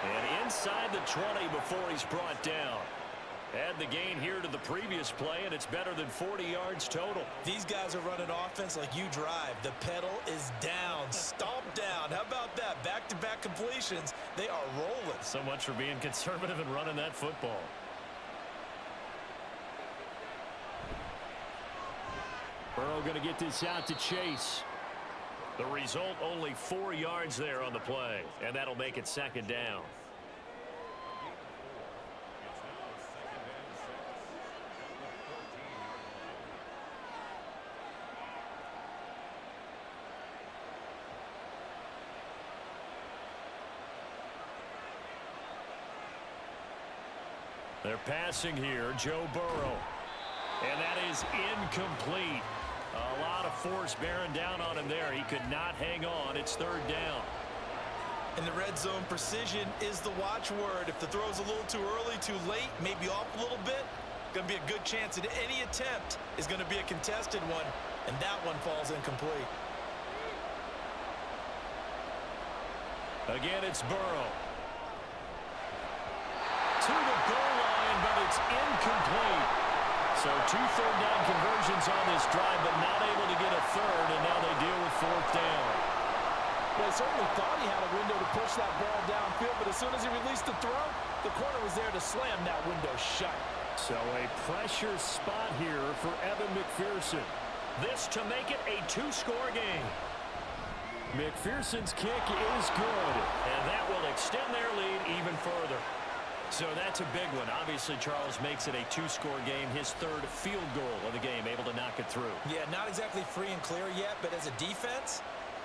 And inside the 20 before he's brought down. Add the gain here to the previous play, and it's better than 40 yards total. These guys are running offense like you drive. The pedal is down, stomp down. How about that? Back-to-back completions. They are rolling. So much for being conservative and running that football. Burrow going to get this out to Chase. The result, only 4 yards there on the play, and that'll make it 2nd down. They're passing here, Joe Burrow. And that is incomplete. A lot of force bearing down on him there. He could not hang on. It's 3rd down. In the red zone, precision is the watchword. If the throw's a little too early, too late, maybe off a little bit, going to be a good chance that any attempt is going to be a contested one, and that one falls incomplete. Again, it's Burrow. To the goal line, but it's incomplete. So 2 third down conversions on this drive, but not able to get a 3rd, and now they deal with 4th down. Well, he certainly thought he had a window to push that ball downfield, but as soon as he released the throw, the corner was there to slam that window shut. So a pressure spot here for Evan McPherson. This to make it a 2-score game. McPherson's kick is good. And that will extend their lead even further. So that's a big one. Obviously, Charles makes it a 2-score game. His 3rd field goal of the game, able to knock it through. Yeah, not exactly free and clear yet, but as a defense,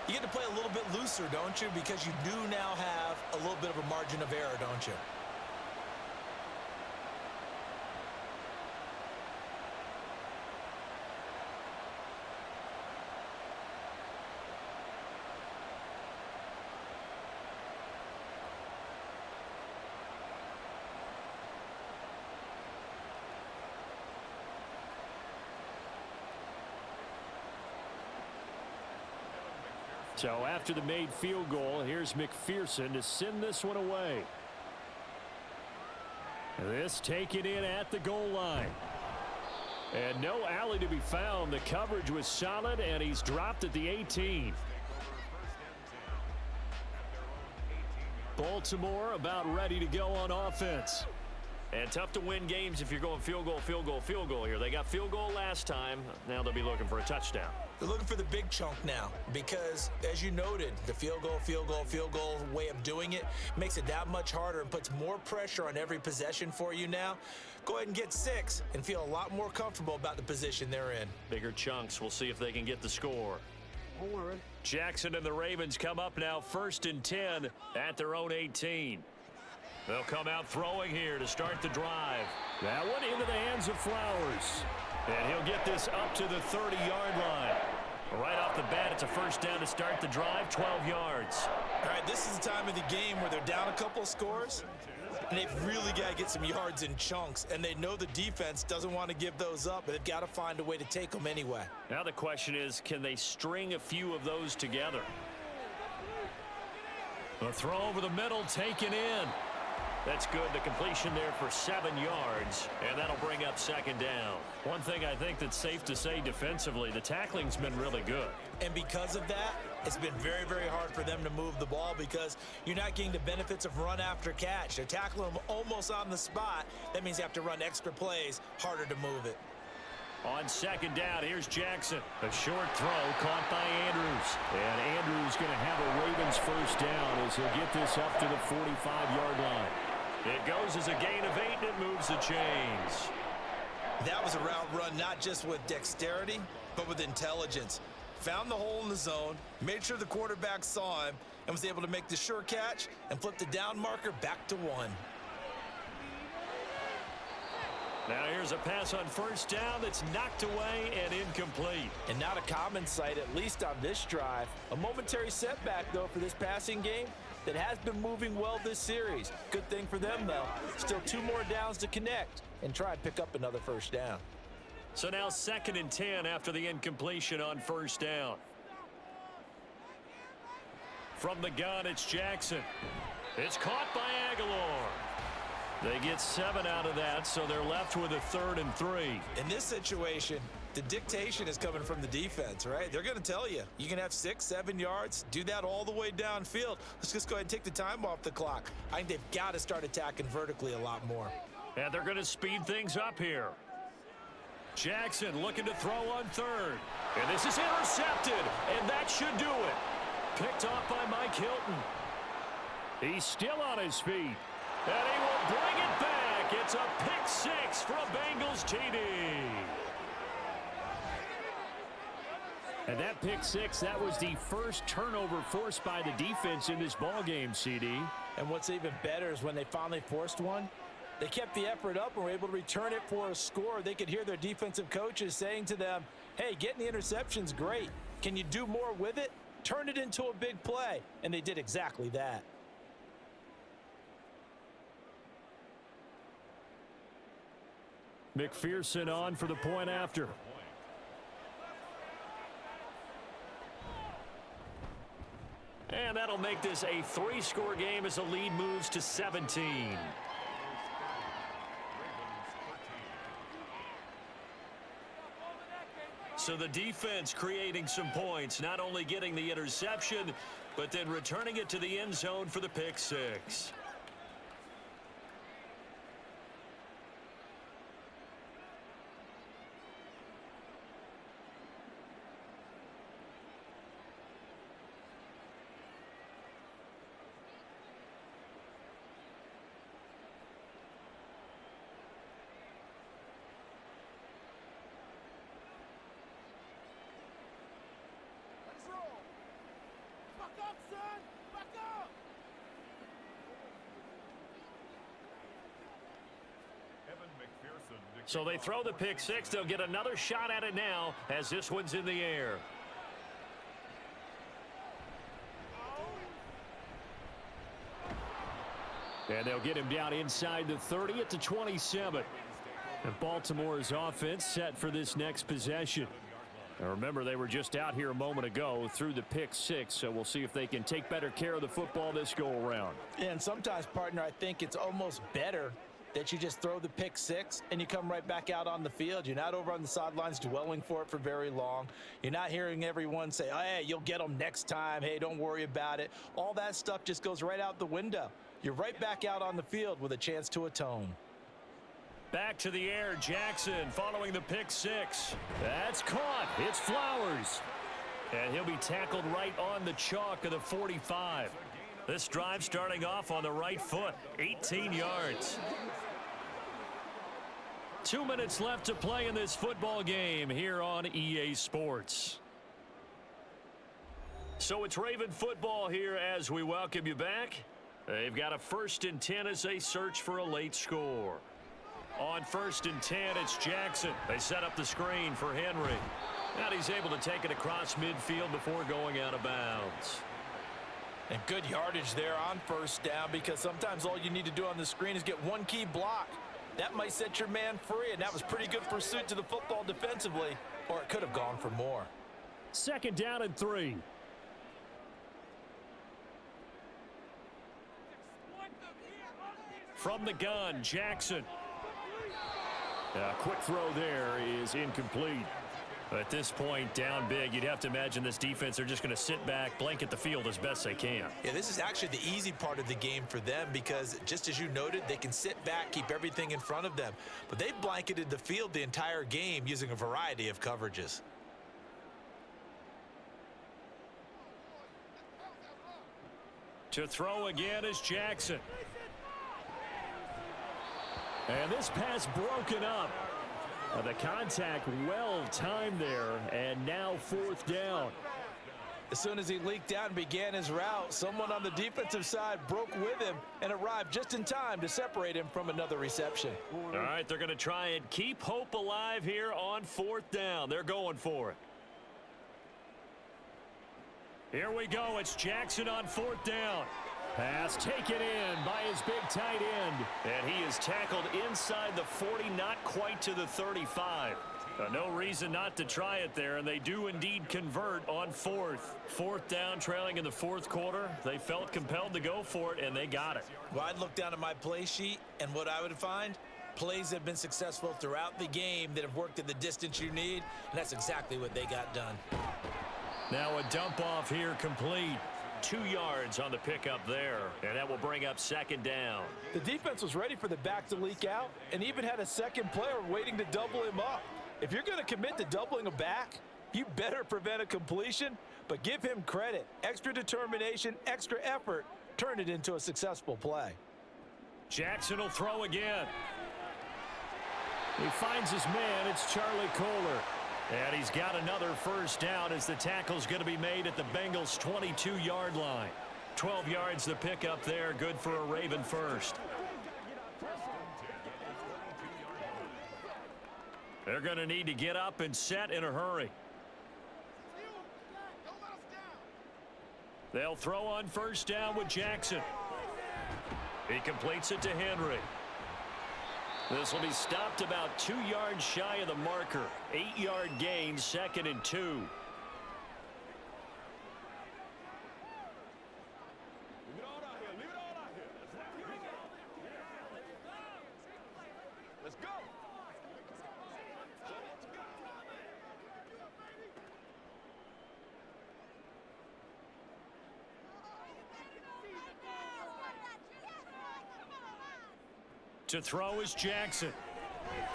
you get to play a little bit looser, don't you? Because you do now have a little bit of a margin of error, don't you? So after the made field goal, here's McPherson to send this one away. This taken in at the goal line. And no alley to be found. The coverage was solid, and he's dropped at the 18. Baltimore about ready to go on offense. And tough to win games if you're going field goal, field goal, field goal here. They got field goal last time. Now they'll be looking for a touchdown. They're looking for the big chunk now because, as you noted, the field goal way of doing it makes it that much harder and puts more pressure on every possession for you now. Go ahead and get 6 and feel a lot more comfortable about the position they're in. Bigger chunks. We'll see if they can get the score. Jackson and the Ravens come up now 1st and 10 at their own 18. They'll come out throwing here to start the drive. That one into the hands of Flowers. And he'll get this up to the 30-yard line. Right off the bat, it's a first down to start the drive, 12 yards. All right, this is the time of the game where they're down a couple of scores, and they've really got to get some yards in chunks, and they know the defense doesn't want to give those up, but they've got to find a way to take them anyway. Now the question is, can they string a few of those together? The throw over the middle taken in. That's good. The completion there for 7 yards, and that'll bring up 2nd down. One thing I think that's safe to say defensively, the tackling's been really good. And because of that, it's been very, very hard for them to move the ball because you're not getting the benefits of run after catch. They're tackling them almost on the spot. That means you have to run extra plays, harder to move it. On 2nd down, here's Jackson. A short throw caught by Andrews. And Andrews going to have a Ravens first down as he'll get this up to the 45-yard line. It goes as a gain of 8, and it moves the chains. That was a route run not just with dexterity, but with intelligence. Found the hole in the zone, made sure the quarterback saw him, and was able to make the sure catch and flip the down marker back to 1. Now here's a pass on 1st down that's knocked away and incomplete. And not a common sight, at least on this drive. A momentary setback, though, for this passing game that has been moving well this series. Good thing for them, though. Still 2 more downs to connect and try and pick up another first down. So now 2nd and 10 after the incompletion on 1st down. From the gun, it's Jackson. It's caught by Aguilar. They get 7 out of that, so they're left with a 3rd and 3. In this situation, the dictation is coming from the defense, right? They're going to tell you, you can have 6, 7 yards, do that all the way downfield. Let's just go ahead and take the time off the clock. I think they've got to start attacking vertically a lot more. And they're going to speed things up here. Jackson looking to throw on 3rd. And this is intercepted, and that should do it. Picked off by Mike Hilton. He's still on his feet. And he will bring it back. It's a pick 6 for a Bengals TD. And that pick 6, that was the first turnover forced by the defense in this ballgame, CD. And what's even better is when they finally forced one, they kept the effort up and were able to return it for a score. They could hear their defensive coaches saying to them, hey, getting the interception's great. Can you do more with it? Turn it into a big play. And they did exactly that. McPherson on for the point after. And that'll make this a 3-score game as the lead moves to 17. So the defense creating some points, not only getting the interception, but then returning it to the end zone for the pick 6. So they throw the pick 6. They'll get another shot at it now as this one's in the air. And they'll get him down inside the 30 at the 27. And Baltimore's offense set for this next possession. Now remember, they were just out here a moment ago through the pick six, so we'll see if they can take better care of the football this go-around. And sometimes, partner, I think it's almost better that you just throw the pick six and you come right back out on the field. You're not over on the sidelines dwelling for it for very long. You're not hearing everyone say, oh, hey, you'll get them next time. Hey, don't worry about it. All that stuff just goes right out the window. You're right back out on the field with a chance to atone. Back to the air, Jackson following the pick six. That's caught. It's Flowers. And he'll be tackled right on the chalk of the 45. This drive starting off on the right foot, 18 yards. 2 minutes left to play in this football game here on EA Sports. So it's Raven football here as we welcome you back. They've got a 1st and 10 as they search for a late score. On 1st and 10, it's Jackson. They set up the screen for Henry. And he's able to take it across midfield before going out of bounds. And good yardage there on 1st down, because sometimes all you need to do on the screen is get one key block. That might set your man free, and that was pretty good pursuit to the football defensively, or it could have gone for more. 2nd down and 3. From the gun, Jackson. A quick throw there is incomplete. At this point, down big, you'd have to imagine this defense are just going to sit back, blanket the field as best they can. Yeah, this is actually the easy part of the game for them, because just as you noted, they can sit back, keep everything in front of them. But they've blanketed the field the entire game using a variety of coverages. To throw again is Jackson. And this pass broken up. The contact well timed there, and now 4th down. As soon as he leaked out and began his route, someone on the defensive side broke with him and arrived just in time to separate him from another reception. All right, they're going to try and keep hope alive here on 4th down. They're going for it. Here we go. It's Jackson on 4th down. Pass taken in by his big tight end. And he is tackled inside the 40, not quite to the 35. No reason not to try it there, and they do indeed convert on 4th. 4th down, trailing in the 4th quarter. They felt compelled to go for it, and they got it. Well, I'd look down at my play sheet, and what I would find, plays have been successful throughout the game that have worked at the distance you need, and that's exactly what they got done. Now a dump off here complete. 2 yards on the pickup there, and that will bring up 2nd down. The defense was ready for the back to leak out and even had a second player waiting to double him up. If you're going to commit to doubling a back, you better prevent a completion, but give him credit. Extra determination, extra effort, turn it into a successful play. Jackson will throw again. He finds his man. It's Charlie Kohler. And he's got another 1st down as the tackle's going to be made at the Bengals' 22-yard line. 12 yards the pickup there, good for a Raven first. They're going to need to get up and set in a hurry. They'll throw on 1st down with Jackson. He completes it to Henry. This will be stopped about 2 yards shy of the marker. 8-yard gain, 2nd and 2. Let's go. To throw is Jackson.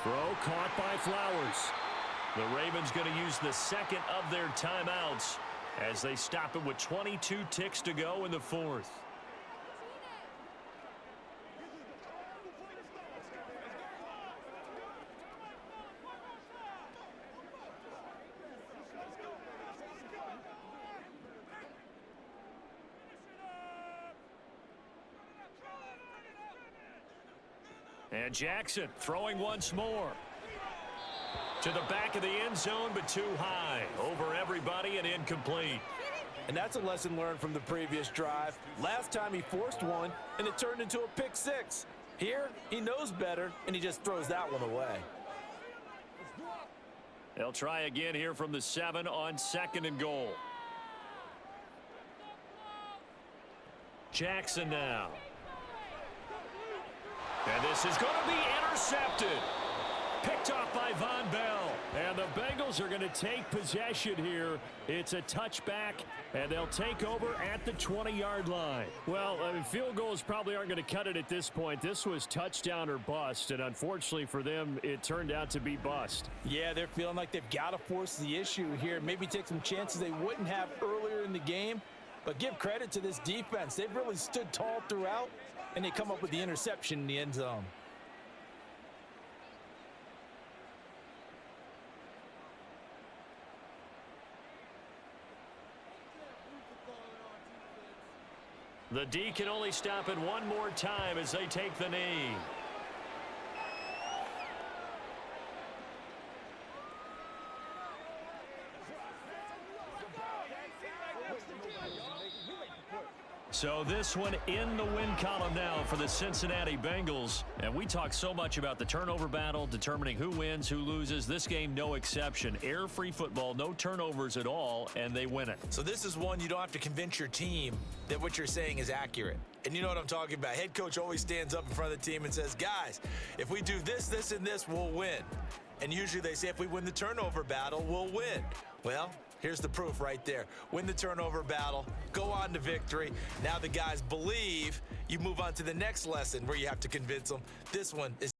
Throw caught by Flowers. The Ravens going to use the 2nd of their timeouts as they stop it with 22 ticks to go in the 4th. And Jackson throwing once more. To the back of the end zone, but too high. Over everybody and incomplete. And that's a lesson learned from the previous drive. Last time he forced one, and it turned into a pick six. Here, he knows better, and he just throws that one away. They'll try again here from the 7 on 2nd and goal. Jackson now. And this is going to be intercepted. Picked off by Von Bell. And the Bengals are going to take possession here. It's a touchback, and they'll take over at the 20-yard line. Well, I mean, field goals probably aren't going to cut it at this point. This was touchdown or bust, and unfortunately for them, it turned out to be bust. Yeah, they're feeling like they've got to force the issue here. Maybe take some chances they wouldn't have earlier in the game. But give credit to this defense. They've really stood tall throughout, and they come up with the interception in the end zone. The D can only stop it one more time as they take the knee. So this one in the win column now for the Cincinnati Bengals. And we talk so much about the turnover battle, determining who wins, who loses. This game, no exception. Air-free football, no turnovers at all, and they win it. So this is one you don't have to convince your team that what you're saying is accurate. And you know what I'm talking about. Head coach always stands up in front of the team and says, guys, if we do this, this, and this, we'll win. And usually they say if we win the turnover battle, we'll win. Well, here's the proof right there. Win the turnover battle, go on to victory. Now the guys believe. You move on to the next lesson where you have to convince them. This one is